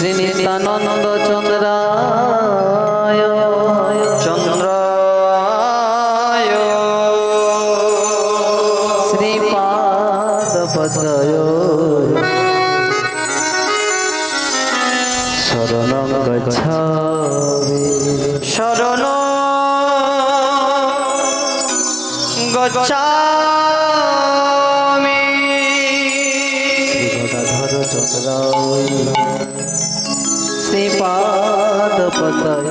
শ্রী নিত্যানন্দ চন্দ্রায় চন্দ্রায় শ্রীপাদ পদ্ময় শরণং গচ্ছামি শরণ গচ্ছামি গদাধর চন্দ্রায় শ্রীপাদ পদ্ময়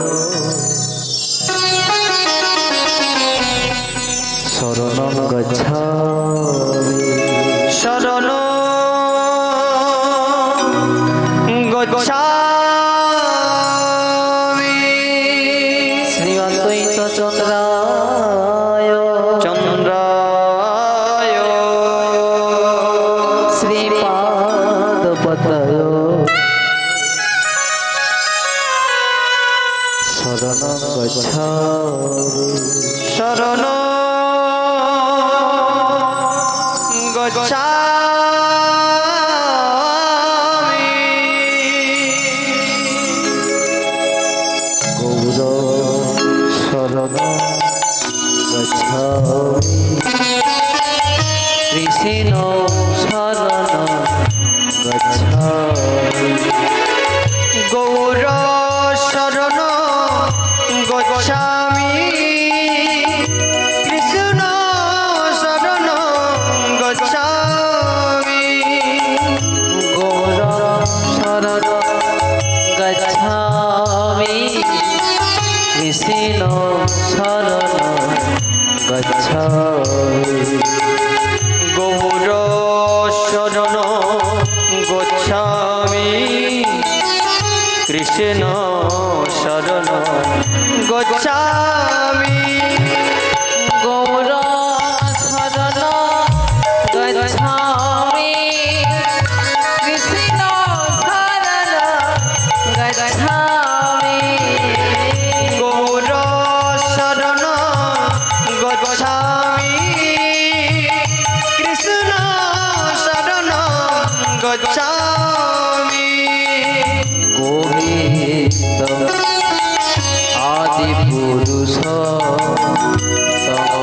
শরণং গচ্ছামি শরণ গচ্ছামি শ্রীঅদ্বৈত চন্দ্রায় চন্দ্রায় শ্রীপাদ পদ্ময় শরণং গচ্ছামি শরণ গচ্ছামি গৌর শরণ গচ্ছামি কৃষ্ণ শরণ গচ্ছামি গৌর শরণ গচ্ছামি কৃষ্ণ শরণ গচ্ছামি গৌর শরণ গচ্ছামি কৃষ্ণ শরণ গচ্ছামি গৌর শরণ গচ্ছামি কৃষ্ণ শরণ গচ্ছামি গৌর শরণ গচ্ছামি কৃষ্ণ শরণ গচ্ছামি গৌর শরণ গচ্ছামি কৃষ্ণ শরণ গচ্ছামি গোবিন্দ আদি পুরুষ তম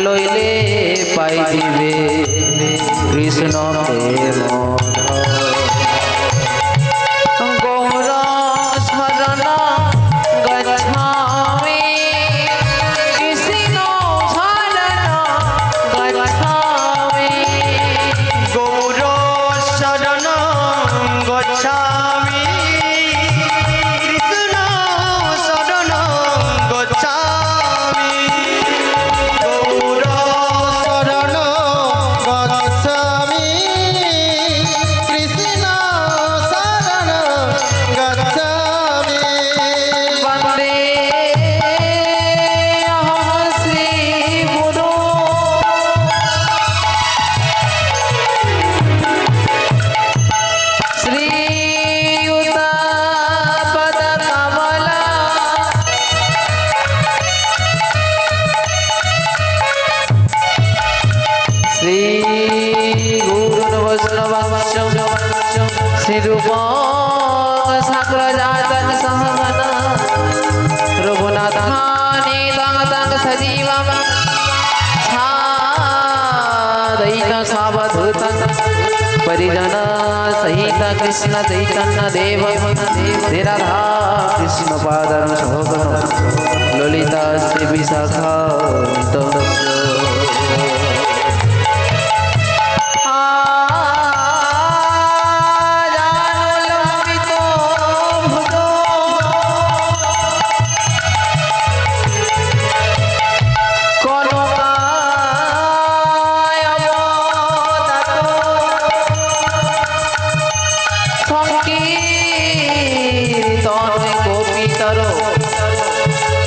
লইলে পাই দিবে কৃষ্ণ প্রেম গৌর শরণ গচ্ছামি কৃষ্ণ শরণ গচ্ছামি গৌর শরণ গচ্ছামি কৃষ্ণ শরণ গচ্ছামি গৌর শরণ গচ্ছামি কৃষ্ণ শরণ গচ্ছামি বন্দে অহং শ্রী গুরু শ্রীযুত পদ কমলা শ্রী গুরুন বৈষ্ণবংশ শ্রীরূপ সাগ্রজাতং সহগণ রঘুনাথানি তং সজীবং ছাদয়িত সাবধূতং परिजन सहित कृष्ण चैतन्य देव राधा कृष्ण पादन सहोगन ललिता श्री विशाखा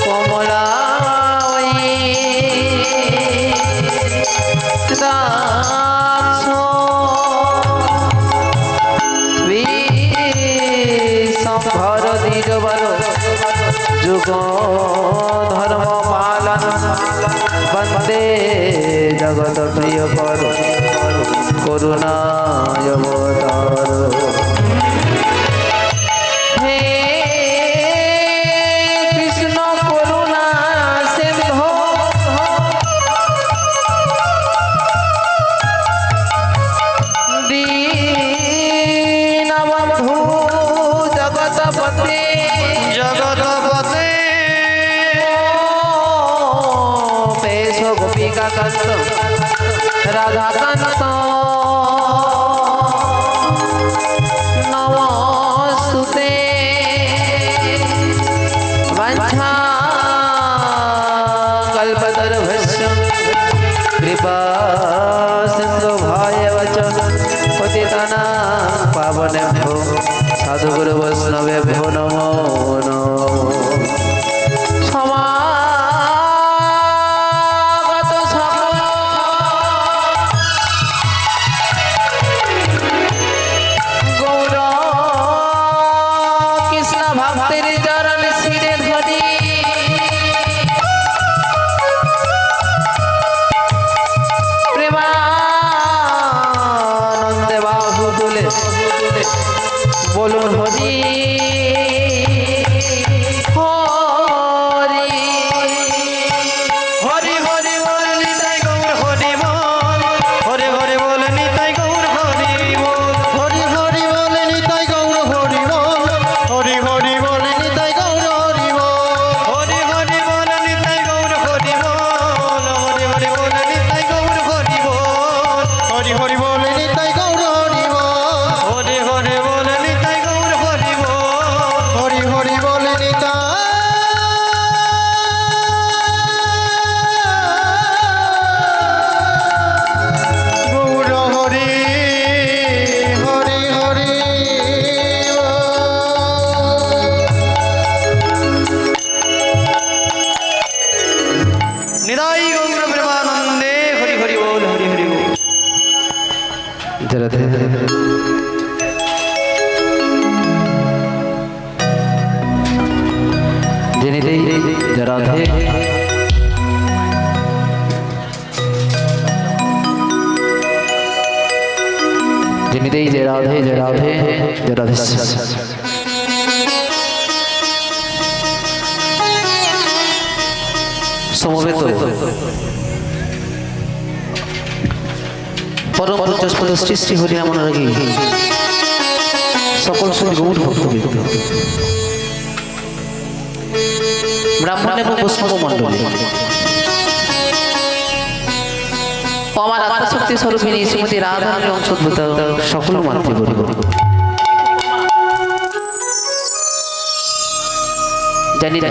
কমলা সম্ভর দ্বিজবর যুগ ধর্ম পালন বন্দে জগত প্রিয় কর করুণায় অবতার হে কৃষ্ণ করুণা সিন্ধু দীনবন্ধু জগৎপতে জগৎপতে পেশ গোপিকা কান্ত রাধা কান্ত নমস্তুতে वंशा कल्पतरुभ्यश्च कृपा सिन्धु भायवच पतितानां पावनेभ्यो साधुगुरु वैष्णवेभ्यो नमो नमः समागत सकल गौर कृष्ण भक्तिर चरण शिरे धरि प्रेमानंदे बाहु तुले बोलो हरि হরি হরি বল নিতাই গৌর হরি বল হরি হরি বল নিতাই গৌর হরি বল হরি হরি বল নিতাই গৌর হরি বল হরি হরি বল নিতাই গৌর হরি বল হরি হরি বল নিতাই গৌর হরি বল হরি হরি বল নিতাই গৌর হরি বল হরি হরি বল নিতাই গৌর হরি বল হরি হরি বল নিতাই গৌর হরি বল হরি হরি বল নিতাই গৌর হরি হরি হরি নিদাই গৌর প্রেমানন্দে হরি হরি বল হরি হরি বল जरते जिनिते जराधे जिनिते जराधे जराधे जराधे समवेत পরম পূজ্যস্পদ শ্রী শ্রী হরিনাম অনুরাগী সকল সকল গৌর ভক্তবৃন্দ, ব্রাহ্মণ এবং বৈষ্ণব মণ্ডলী, আমার আত্মশক্তি স্বরূপিণী শ্রীমতী রাধা অংশোদ্ভূত সকল মাতৃবর্গ, জানি না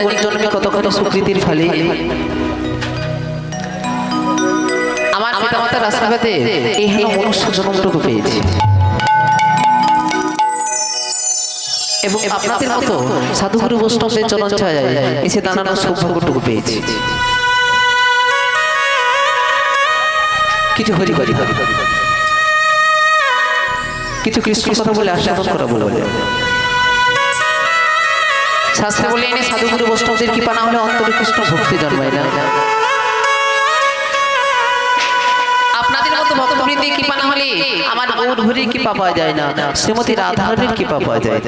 কোন জন্মে কতখানি সুকৃতির ফলে আমার পিতামাতার আশীর্বাদে এই হেন মনুষ্য জন্মটুকু পেয়েছি এবং আপনাদের মতো সাধুগুরু বৈষ্ণবদের চরণ ছায়ায় এসে দাঁড়ানোর সৌভাগ্যটুকু পেয়েছি। কিছু হরি হরি কিছু কৃষ্ণ কথা বলে আস্বাদন করা বলে শাস্ত্রে বলে এনে সাধুগুরু বৈষ্ণবদের কৃপা না হলে অন্তরে কৃষ্ণ ভক্তি জন্মায় না। আপনাদের মতো ভক্তবৃন্দের কৃপা না হলে আমার গৌর হরির কৃপা পাওয়া যায় না, শ্রীমতী রাধারানীর কৃপা পাওয়া যায়।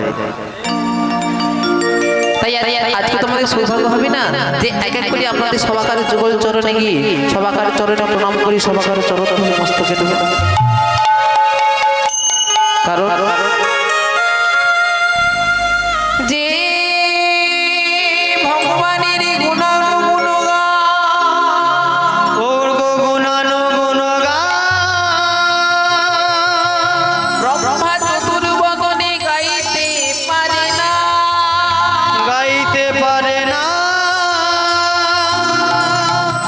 তাই আজকে তোমাদের সৌভাগ্য হবে না যে এক এক করে আপনাদের সবাকার যুগল চরণে গিয়ে সবাকার চরণে প্রণাম করি, সবাকার চরণ মস্তকে দেব। কারণ যে ভগবানের ব্রহ্মা চতুর্বদনে গাইতে পারে না,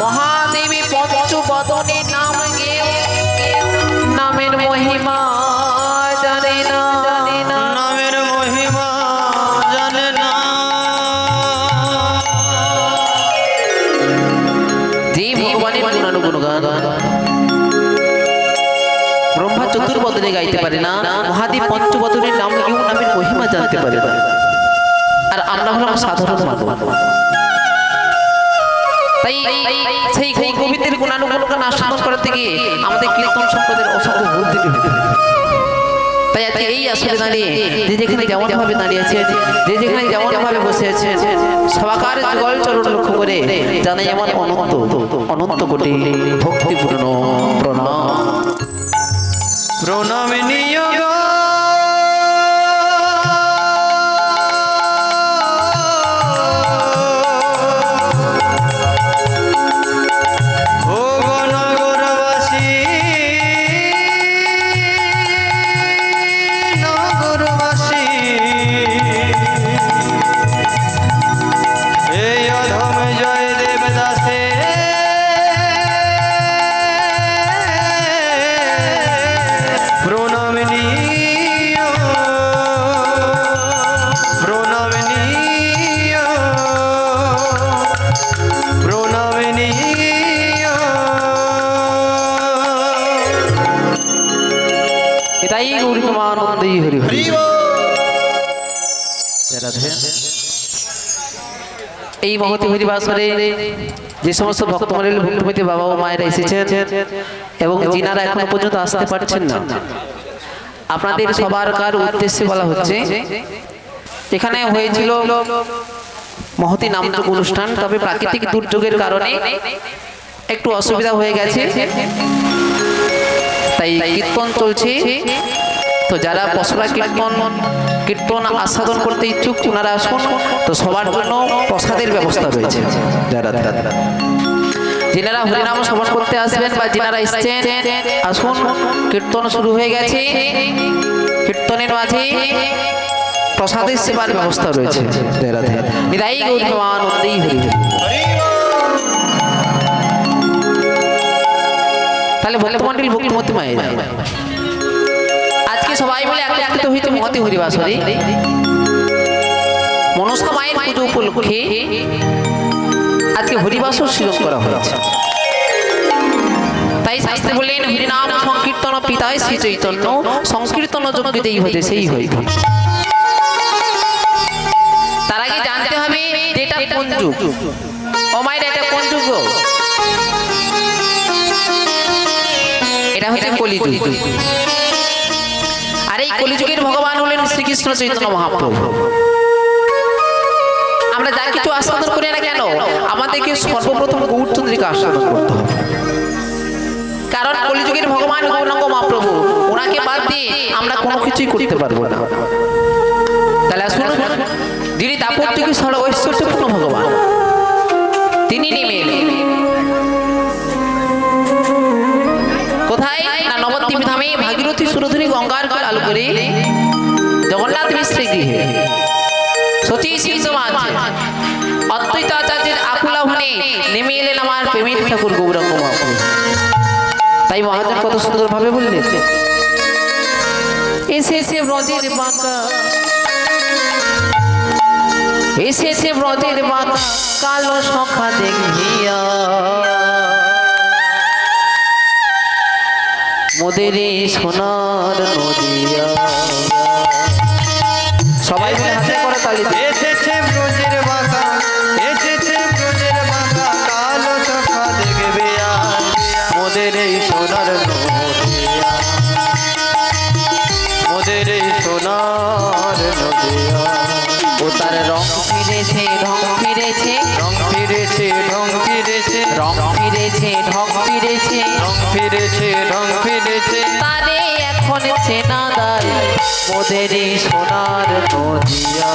মহাদেবী পঞ্চবদনে নাম গেয়ে নামের মহিমা জানে না, নামের মহিমা জানে না। যে ভগবানের গুণানুগুণগান ব্রহ্মা চতুর্বদনে গাইতে পারে না, মহাদেব পঞ্চবদনের নাম গেয়েও নামের মহিমা জানতে পারে না, আর আমরা হলাম সাধারণ মানব। তাই সেই গোবিন্দের গুণানুগুণগান আস্বাদন করাতে গিয়ে আমাদের কীর্তন সম্প্রদায়ের অসংখ্য বুদ্ধি হতে হবে। তাই আজকে এই আসলে দাঁড়িয়ে যে যেখানে যেমন ভাবে দাঁড়িয়ে আছে, যে যেখানে যেমন ভাবে বসে আছে, সবাকার যুগল চরণ লক্ষ্য করে জানাই আমার অনন্ত অনন্ত কোটি ভক্তিপূর্ণ প্রণাম। প্রণাম নিয়োগ এটাই গৌরীমানন্দী হরি হরি। এই মহতি হরিবাসরে যে সমস্ত ভক্তমণ্ডলী ভক্তিমতী বাবা ও মায়েরা এসেছেন এবং যিনারা এখনো পর্যন্ত আসতে পারছেন না, আপনাদের সবার কার উদ্দেশ্যে বলা হচ্ছে, এখানে হয়েছিল মহতি নামযোগ অনুষ্ঠান, তবে প্রাকৃতিক দুর্যোগের কারণে একটু অসুবিধা হয়ে গেছে, তাই কীর্তন চলছে। তো যারা পশরা কীর্তন আস্বাদন করতে ইচ্ছুক ওনারা আসুন। তো সবার জন্য প্রসাদের ব্যবস্থা রয়েছে। যিনারা হরিনাম শ্রবণ করতে আসবেন বা যিনারা এসছেন আসুন, কীর্তন শুরু হয়ে গেছে। কীর্তনের মাঝে প্রসাদের সেবার ব্যবস্থা রয়েছে। নিতাই গৌরীমানন্দী হরি হরি। তাহলে ভক্তমণ্ডলী ভক্তিমতী মায়েরা আজকে সবাই মিলে একত্রিত হয়েছে মহতি হরিবাসরে। মনসা মায়ের পুজো উপলক্ষে আজকে হরিবাসর সৃজন করা হয়েছে। তাই শাস্ত্রে বললেন হরিনাম সংকীর্তন পিতায় শ্রী চৈতন্য, সংকীর্তন যোগ্য যেই হতে সেই হইবে। তার আগে জানতে হবে যেটা কোন যুগ। এটা হচ্ছে কলিযুগ। আর এই কলিযুগের ভগবান হলেন শ্রীকৃষ্ণ চৈতন্য মহাপ্রভু। আমরা যা কিছু আস্বাদন করি না কেন, আমাদেরকে সর্বপ্রথম গৌরচন্দ্রীকে আস্বাদন করতে হবে। কারণ কলিযুগের ভগবান গৌরাঙ্গ মহাপ্রভু, ওনাকে বাদ দিয়ে আমরা কোনো কিছুই করতে পারবো না। তাহলে আসুন, যিনি দাপত্যকে সর্ব ঐশ্বর্যপূর্ণ ভগবান, তিনি নেমে এলেন কোথায় না নবদ্বীপ ধামে ভাগীরথী সুরধুনী গঙ্গার কোল আলো করে জগন্নাথ মিশ্রের গৃহে সচি সিং সমাজ অদ্বৈত আচার্যের আকুল আহ্বানে নেমে এলেন আমার প্রেমের ঠাকুর গৌরাঙ্গ মহাপ্রভু। তাই মহাজন কত সুন্দর ভাবে বললেন, এসেছে ব্রজের বাঁকা, এসেছে ব্রজের বাঁকা কালো সখা দেখিয়া, মোদের সোনার নদিয়া। সবাই মিলে হাতে করে তালি দিন। এসেছে ব্রজের বাঁকা, এসেছে ব্রজের বাঁকা কালো সখা দেখবে আজ মোদের এই সোনার নদিয়া, মোদের এই সোনার নদিয়া। ও তার রং ফিরেছে, ঢং ফিরেছে, রং ফিরেছে, ঢং ফিরেছে, রং ফিরেছে, ঢং ফিরেছে, রং ফিরেছে, ঢং ফিরেছে। তারে এখন চেনা দায় মোদের এই সোনার নদিয়া।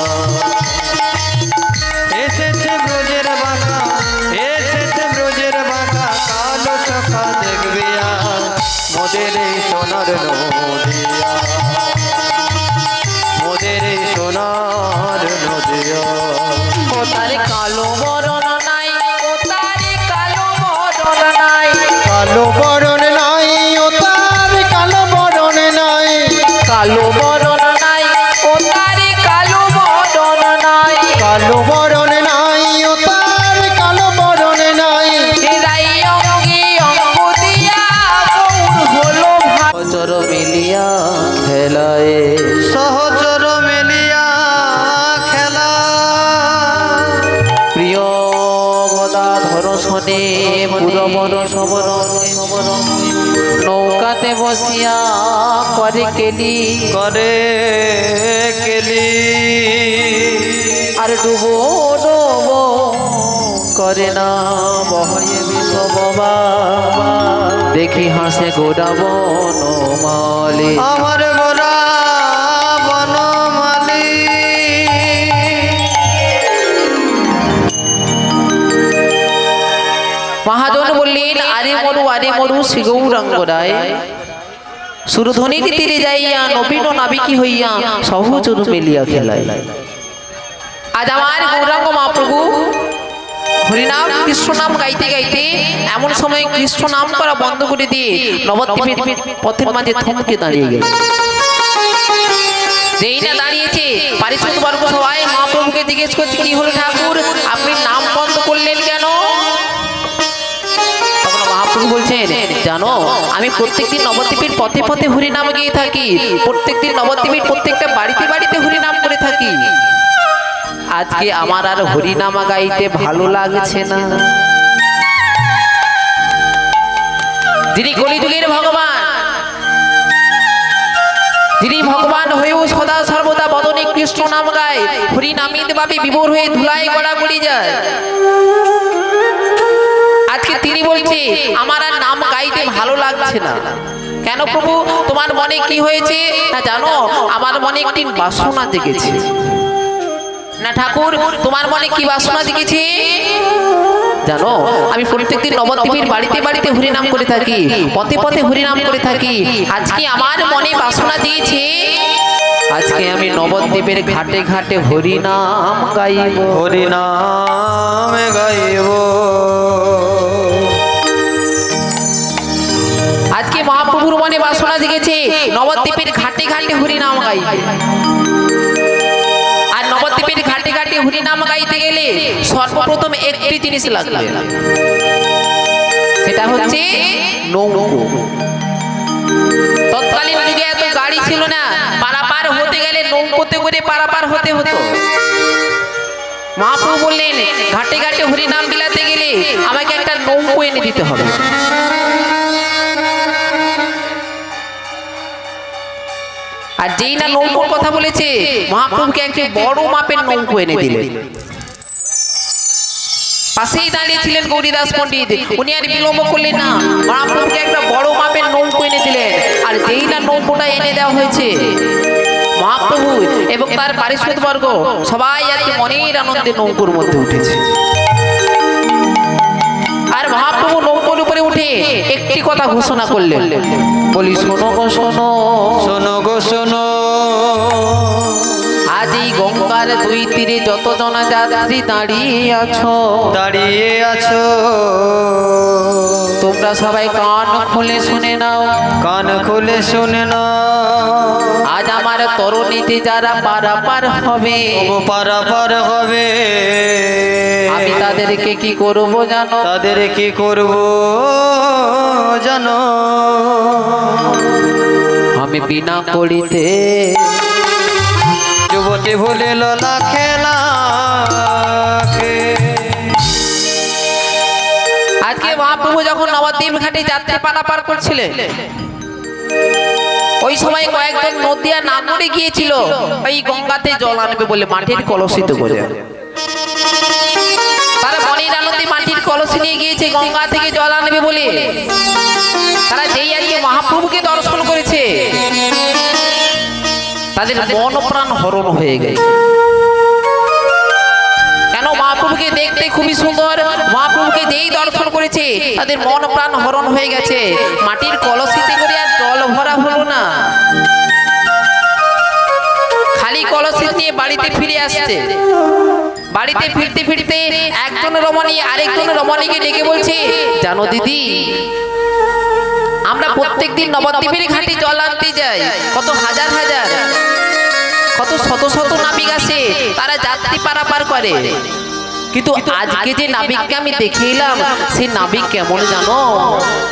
এসেছে ব্রজের বাঁকা, এসেছে ব্রজের বাঁকা কালো সখা দেখবে আজ মোদের এই সোনার নদিয়া, মোদের এই সোনার নদিয়া। ও তার কালো বরণ নাই, ও তার কালো বরণ নাই, কালো বরণ নাই, ও তার কালো বরণ নাই, কালো বরণ নাই, ও তার কালো বরণ নাই, কালো বরণ নাই, ও তার কালো বরণ নাই। হৃদয় অঙ্গে অঙ্গ দিয়া গৌর হলো ভাচর মিলিয়া খেলায়, সহচর মেলিয়া খেলা, প্রিয় গদাধর শনে পুরবর সবর নৌকাতে বসিয়া করে কেলি, করে কেলি, আর ডুবো ডুবো করে না বহয়ে বিষবা, দেখি হাসে গোড়া বনমালী। আমার গোরা বনমালী। মহাজন বললেন, আরে মরু শ্রী গৌরাঙ্গ রায়, সুরধ্বনির তীরে যাইয়া নবীন নাবিকি হইয়া সহচর মেলিয়া খেলায়। আজ আমার গৌরাঙ্গ মহাপ্রভু হরিনাম কৃষ্ণ নাম গাইতে গাইতে এমন সময় কৃষ্ণ নাম করা বন্ধ করে দিয়ে নবদ্বীপের পথের মাঝে থমকে দাঁড়িয়ে গেল। যেই না দাঁড়িয়েছে পারিষদ বর্গ সবাই মহাপ্রভুকে জিজ্ঞেস করছে, কি হলো ঠাকুর, আপনি নাম বন্ধ করলেন কেন? তখন মহাপ্রভু বলছেন, জানো আমি প্রত্যেকদিন নবদ্বীপের পথে পথে হরিনাম গিয়ে থাকি, প্রত্যেকদিন নবদ্বীপের প্রত্যেকটা বাড়িতে বাড়িতে হরিনাম করে থাকি। আজকে আমার আর হরিনামা গাইতে ভালো লাগছে না। যিনি কলিযুগের ভগবান, যিনি ভগবান হয়েও সদা সর্বদা বদনে কৃষ্ণ নাম গায়, হরিনামিত ভাবে বিভোর হয়ে ধুলায় গড়াগড়ি যায়, আজকে তিনি বলছে আমার আর নাম গাইতে ভালো লাগছে না। কেন প্রভু, তোমার মনে কি হয়েছে? না জানো, আমার মনে একটি বাসনা জেগেছে। না ঠাকুর, তোমার মনে কি বাসনা জেগেছে? জানো আমি প্রত্যেকদিন নবদ্বীপের বাড়িতে বাড়িতে হরিনাম করে থাকি, পথে পথে হরিনাম করে থাকি। আজকে আমার মনে বাসনা দিয়েছে, আজকে আমি নবদ্বীপের ঘাটে ঘাটে হরিনাম গাইব, হরিনাম গাইব। আজকে মহাপ্রভুর মনে বাসনা জেগেছে নবদ্বীপের ঘাটে ঘাটে হরিনাম গাইবে। আর নবদ্বীপের ঘাটে ঘাটে হরিনাম গাইতে গেলে সর্বপ্রথম একটি জিনিস লাগবে, সেটা হচ্ছে নৌকো। তৎকালীন যুগে এত গাড়ি ছিল না, পারাপার হতে গেলে নৌকোতে করে পারাপার হতে হতো। মহাপ্রভু বললেন ঘাটে ঘাটে হরি নাম বিলাতে গেলে আমাকে একটা নৌকো এনে দিতে হবে। আর যেই না নৌকোর কথা বলেছে মহাপ্রভুকে একটি বড় মাপের নৌকো এনে দিলেন। পাশেই দাঁড়িয়ে ছিলেন গৌরীদাস পণ্ডিত, উনি আর বিলম্ব করলেন না, মহাপ্রভুকে একটা বড় মাপের নৌকো এনে দিলেন। আর যেই না নৌকোটা এনে দেওয়া হয়েছে মহাপ্রভু এবং তার পারিষদ বর্গ সবাই আজকে মনের আনন্দে নৌকোর মধ্যে উঠেছে। আর মহাপ্রভু নৌকোর উপরে উঠে একটি কথা ঘোষণা করলেন, বলি শোনো গো শোনো, শোনো গো শোনো, আজ এই গঙ্গার দুই তীরে যত জনা যাত্রী দাঁড়িয়ে আছো, দাঁড়িয়ে আছো, তোমরা সবাই কান খুলে শুনে নাও, কান খুলে শুনে না। আজ আমার তরুণীতে যারা পারাপার হবে, ও পারাপার হবে, আমি তাদেরকে কি করব জানো? তাদের কি করব জানো? আমি বিনা করিতে যুবতী ভুলে ললা খেলা। আজকে মহাপ্রভু যখন নবদ্বীপ ঘাটে যাত্রী পারাপার করছিলেন, ওই সময় কয়েকজন নদিয়া নামরে গিয়েছিল এই গঙ্গাতে জল আনবে বলে মাটির কলসিত করে। তারা মনের আনন্দে মাটির কলসি নিয়ে গিয়েছে গঙ্গা থেকে জল আনবে বলে। তারা যেই আজকে মহাপ্রভুকে দর্শন করেছে তাদের মন প্রাণ হরণ হয়ে গেছে। কেন? মহাপ্রভুকে দেখতে খুবই সুন্দর, মহাপ্রভুকে যেই দর্শন করেছে তাদের মন প্রাণ হরণ হয়ে গেছে। মাটির কলসিতে করে আর জল ভরা হলো না, খালি কলসি নিয়ে বাড়িতে ফিরে আসছে। বাড়িতে ফিরতে ফিরতে একজন রমণী আরেকজন রমণীকে ডেকে বলছে, জানো দিদি, আমরা প্রত্যেকদিন নবদ্বীপের ঘাটে জল আনতে যাই, কত হাজার হাজার কত শত শত নাবিক আসে, তারা যাত্রী পারাপার করে, কিন্তু আজকে যে নাবিককে আমি দেখে এলাম সেই নাবিক কেমন জানো?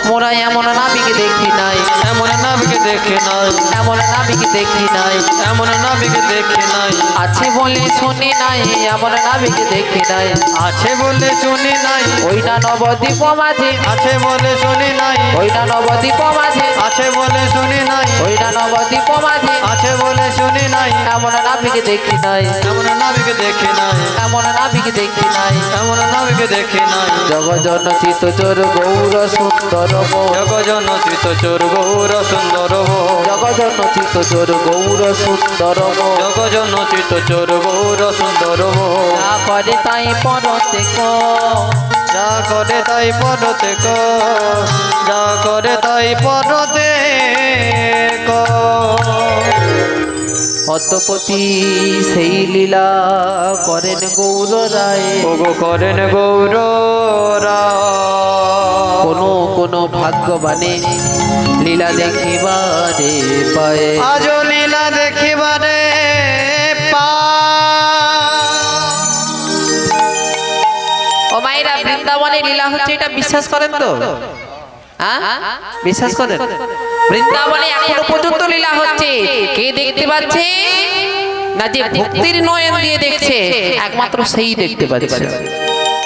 মোরা এমন নাবিক দেখি নাই, এমন নাবিক দেখে নাই, এমন নাবিক দেখি নাই, এমন নাবিক দেখে নাই, আছে বলে শুনি নাই, এমন নাবিক দেখি নাই, আছে বলে শুনি নাই, ওই না নবদ্বীপ মাঝে, আছে বলে শুনি নাই, ওই না নবদ্বীপ মাঝে, আছে বলে শুনি নাই, ওই না নবদ্বীপ মাঝে, আছে বলে শুনি নাই, এমন নাবিক দেখি নাই, এমন নাবিক দেখে নাই, এমন নাবিক দেখি নাই, এমন নাবিক দেখে নাই। জগজন চিত চোর গৌর সুন্দর, জগজন চিত চোর গৌর সুন্দর, জগজন চিত চোর গৌর সুন্দর, জগজন চিত চোর গৌর সুন্দর, যা করে তাই পরতে কো, যা করে তাই পরতে ক, যা করে তাই পরতে ক। অতপতি সেই লীলা করেন গৌর রায়, ওগো করেন গৌর রায়, কোন কোন ভাগ্যবানে লীলা দেখিবারে পায়, আজ লীলা দেখিবারে ও মায়েরা বৃন্দাবনে লীলা হচ্ছে এটা বিশ্বাস করেন তো? হ্যাঁ, বিশ্বাস করেন? বৃন্দাবনে এখনো পর্যন্ত লীলা হচ্ছে, কে দেখতে পাচ্ছে না? যে ভক্তির নয়ন দিয়ে দেখছে একমাত্র সেই দেখতে পাচ্ছে,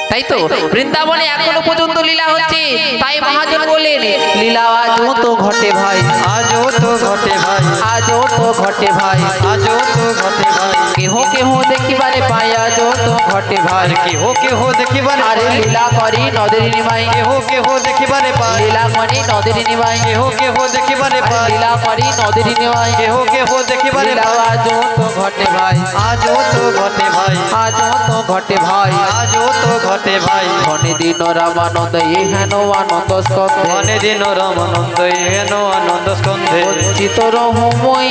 তাই তো? বৃন্দাবনে এখনো পর্যন্ত লীলা হচ্ছে, তাই মহাজন বলেন লীলা আজও তো ঘটে ভাই, আজও তো ঘটে ভাই, আজও তো ঘটে ভাই, আজও তো ঘটে ভাই, কেহ কেহ দেখিবারে পাই, আজও তো ঘটে ভাই, কেহ কেহ দেখিবারে আরে পাই, লীলা করি নদের নিমাই, কেহ কেহ দেখিবারে পাই, লীলা করি নদের নিমাই, কেহ কেহ দেখিবারে আরে পাই, লীলা করি নদের নিমাই, কেহ কেহ দেখিবারে লীলা পাই, আজও তো ঘটে ভাই, আজও তো ঘটে ভাই, আজও তো ঘটে ভাই, আজও তো ঘটে ভাই। ধনে দিন রামানন্দ হেন আনন্দ স্কন্ধে, মনে দিন রামানন্দ হেন আনন্দ স্কন্ধে, বঞ্চিত রহমই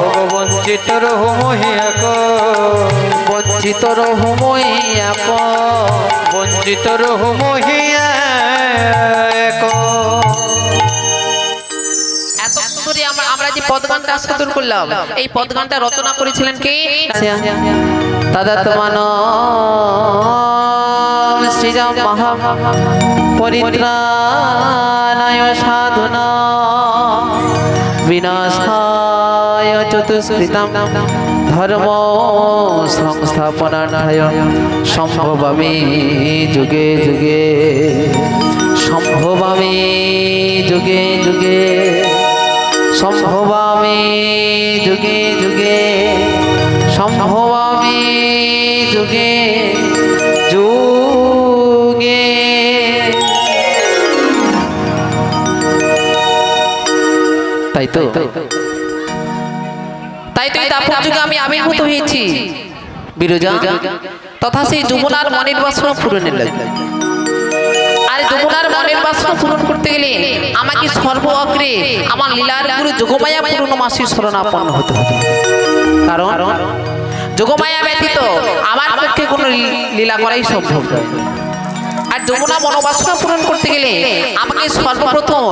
ওগো বঞ্চিত রহু মহিয়াক, বঞ্চিত রহমই বঞ্চিত রহু মহিয়াক। এতক্ষণ ধরে আমরা যে পদগানটা আস্বাদন করলাম, এই পদগানটা রচনা করেছিলেন কে? তদত্তমান শ্রীরাম মহা পরিত্রাণায় সাধুনা বিনাশায় চতুষ্কৃতম ধর্ম সংস্থাপনার্থায় সম্ভবামি যুগে যুগে, সম্ভবামি যুগে যুগে, সম্ভবামি যুগে যুগে, সম্ভবামি যুগে যুগে। তাই তো তাই তো এই দাপর যুগে আমি আবির্ভূত হয়েছি বিরজা, তথা সেই যমুনার মনের বাসনা পূরণের লাগে। আর যমুনার মনের বাসনা পূরণ করতে গেলে আমাকে সর্ব অগ্রে আমার লীলার গুরু যোগমায়া পূর্ণমাসীর শরণাপন্ন হতে হবে। কারণ যোগমায়া ব্যতীত আমার পক্ষে কোনো লীলা করাই সম্ভব নয়। আর যমুনা মনোবাসনা পূরণ করতে গেলে আমাকে সর্বপ্রথম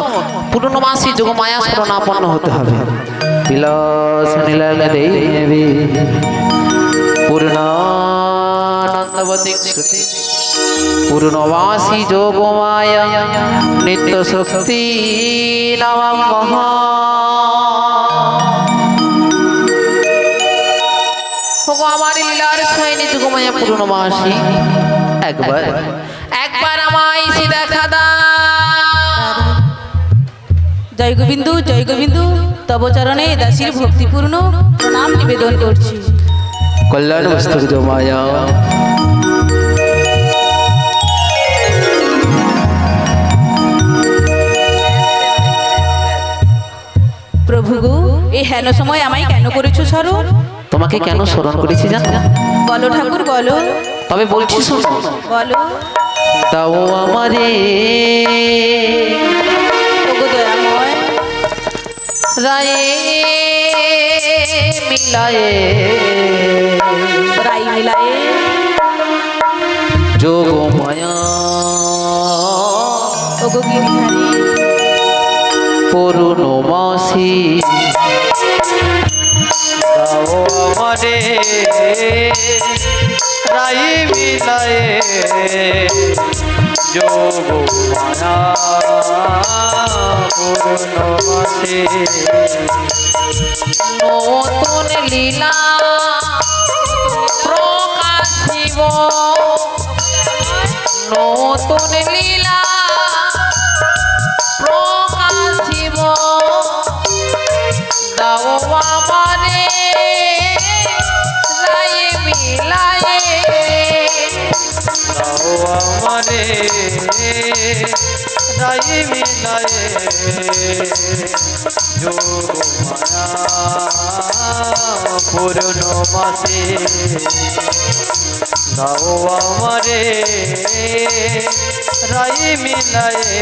পূর্ণমাসী যোগমায়া শরণাপন্ন হতে হবে। বিলাস নীলা দেবী পূর্ণানন্দবতী শ্রুতি পূর্ণবাসী যোগমায়া নিত্য শক্তি নমঃ। আমার লীলার সৈনী যোগমায়া পূর্ণমাসী একবার একবার আমায় এসে দেখা দাও। জয় গোবিন্দ জয় গোবিন্দ, তব চরণে দাসীর ভক্তিপূর্ণ প্রণাম নিবেদন করছি। কল্যাণ বস্তু যোগমায়া। প্রভু গো, এই হেন সময় আমায় কেন করেছো স্মরণ? তোমাকে কেন স্মরণ করেছি জানো? বলো ঠাকুর বলো। তবে বলছি শোনো। বলো। দাও আমারে ওগো দয়াময়, রায়ে মিলায়ে রাই মিলায়ে যোগমায়া ওগো গিরিধারী পূর্ণমাসী। দাও আমারে রাই মিলায়ে যোগ মায়া পূর্ণমাসী। নতুন লীলা প্রকাশিব, নতুন লীলা প্রকাশিব। দাও আমারে রায় মিলায়ে, দাও আমারে রাই মিলায়ে যোগ মায়া পূর্ণমাসী। দাও আমারে রাই মিলায়ে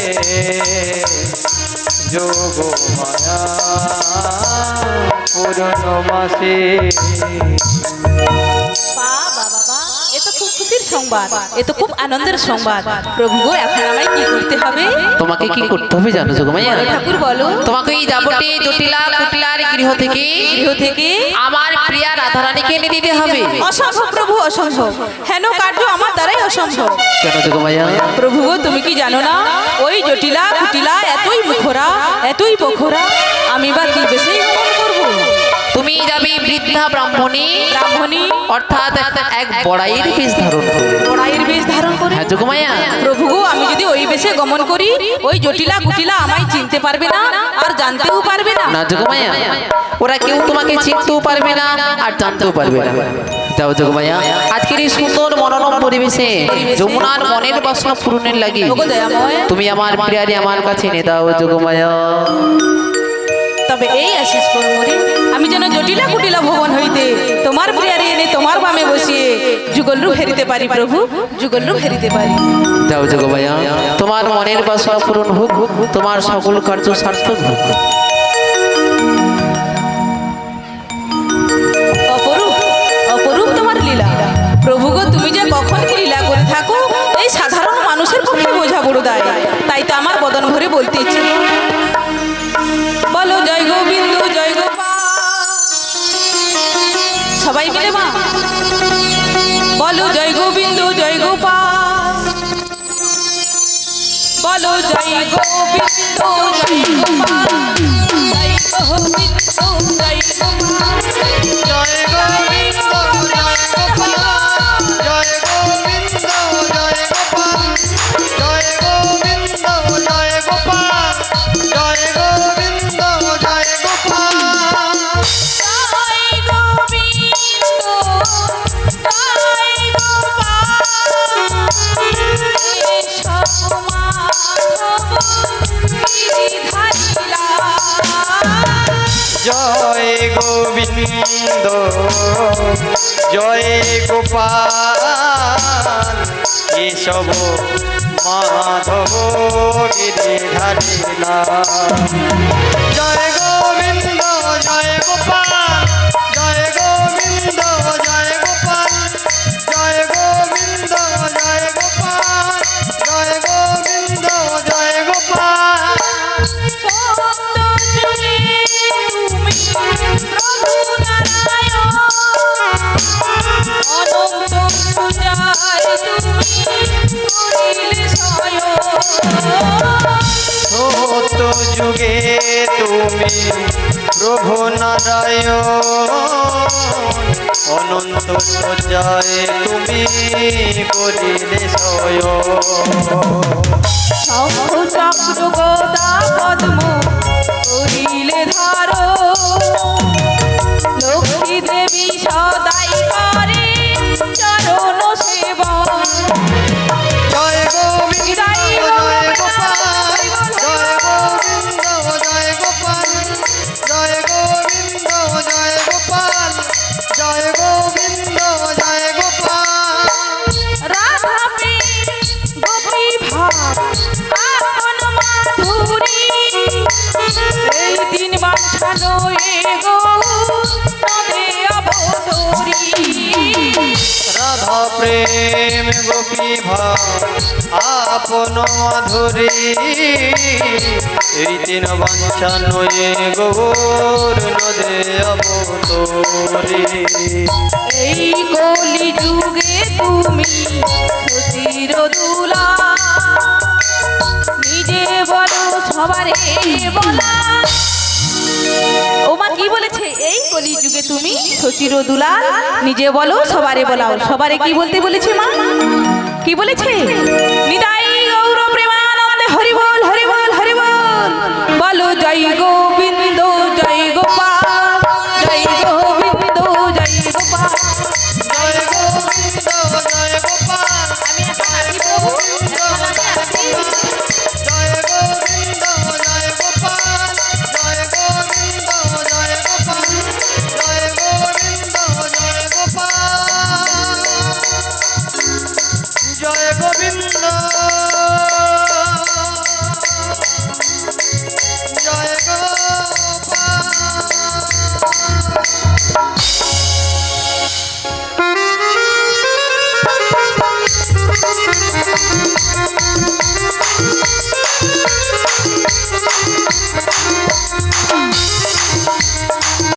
যোগ মায়া পূর্ণমাসী। বাবা বাবা, এ তো খুব খুশির সংবাদ, এ তো খুব আনন্দের সংবাদ। প্রভু গো, এখন আমায় কি করতে হবে? তোমাকে কি করতে হবে জানো যোগমায়া? বলো ঠাকুর বলো। তোমাকে এই যাবটি জটিলা কুটিলার গৃহ থেকে আমার প্রিয়া রাধারানীকে এনে দিতে হবে। অসম্ভব প্রভু, অসম্ভব। হেন কার্য আমার দ্বারাই অসম্ভব। কেন যোগমায়া? প্রভু গো, তুমি কি জানো না ওই জটিলা কুটিলা এতই মুখরা এতই বখরা, আমি বা কি বেশি গমন করবো? তুমি যাবে বৃদ্ধা ব্রাহ্মণী, ব্রাহ্মণী অর্থাৎ এক বড়াইয়ের বেশ ধারণ করে। বড়াইয়ের বেশ ধারণ করে? হ্যাঁ যোগমায়া। প্রভু গো, আমি যদি ওই বেশে গমন করি, ওই জটিলা কুটিলা আমায় চিনতে পারবে না আর জানতেও পারবে না। না যোগমায়া, ওরা কেউ তোমাকে চিনতেও পারবে না আর জানতেও পারবে না। যাও যোগমায়া, আজকের এই সুন্দর মনোরম পরিবেশে যমুনার মনের বাসনা পূরণের লাগি ওগো দয়াময়, তুমি আমার প্রিয়ারি আমার কাছে এনে দাও যোগমায়া। তবে এই আশিস করমরি, আমি যেন জটিলা কুটিলা ভবন হইতে তোমার প্রিয়ারে এনে তোমার বামে বসিয়ে যুগলরূপ হেরিতে পারি প্রভু, যুগলরূপ হেরিতে পারি। যাও যোগমায়া, তোমার মনের বাসনা পূরণ হোক, তোমার সকল কার্য সার্থক হোক। অপরূপ অপরূপ তোমার লীলা। প্রভু গো, তুমি যে কখন কি লীলা করে থাকো এই সাধারণ মানুষের পক্ষে বোঝা বড় দায়। তাই তো আমার বদন ভরে বলতে ইচ্ছে। বলো জয় গোবিন্দ জয় গোপাল, সবাই মিলে মা বলো জয় গোবিন্দ জয় গোপাল, বলো জয় গোবিন্দ জয় গোপাল, জয় গোবিন্দ জয় গোপাল জয় গোবিন্দ জয় গোপাল জয় গোবিন্দ জয় গোপাল জয় গোবিন্দ জয় গোপাল জয় গোবিন্দ জয় গোপাল জয় গোবিন্দ জয় গোপাল এসব মাধব গিরিধারীরা জয় গোবিন্দ জয় গোপাল এসব মাধব গিরিধারীলা জয় গোবিন্দ জয় গোপাল জয় গোবিন্দ জয় গোপাল জয় গোবিন্দ জয় গোপাল জয় গোবিন্দ জয় গোপাল সত্য যুগে তুমি প্রভু নারায়ণ অনন্ত সজ্জায় তুমি করিলে শয়ন চক্র গদা পদ্ম করিলে ধার লক্ষ্মী দেবী সদাই করে চরণ সেবা জয় গোবিন্দ জয় গোপাল জয় গোবিন্দ জয় গোপাল জয় গোবিন্দ জয় গোপাল জয় গোবিন্দ জয় গোপাল রাধা প্রেম গোপী ভাব আপন মাধুরী এই দিন বাঁচানো এ গো নদে অবতরী রাধা প্রেম গোপী ভাব আপন মাধুরী এই দিন বাঞ্ছানয়ে গৌর নদে অবতরী এই কলি যুগে তুমি সতীর দুলা নিজে বলো সবারে বলা ওমা কি বলেছে এই কলি যুগে তুমি সতীর দুলা নিজে বলো সবারে বলাও সবারে কি বলতে বলেছে মা কি বলেছে নিতাই গৌর প্রেমানন্দে হরি বল হরি বল হরি বল বলো জয় গোবিন্দ জয় গোপাল জয় গোবিন্দ জয় গোপাল জয় গোবিন্দ জয় গোপাল আমি এখন আসি প্রভু জয় গোবিন্দ জয় গোপাল জয় গোবিন্দ জয় গোপাল জয় গোবিন্দ জয় গোপাল জয় গোবিন্দ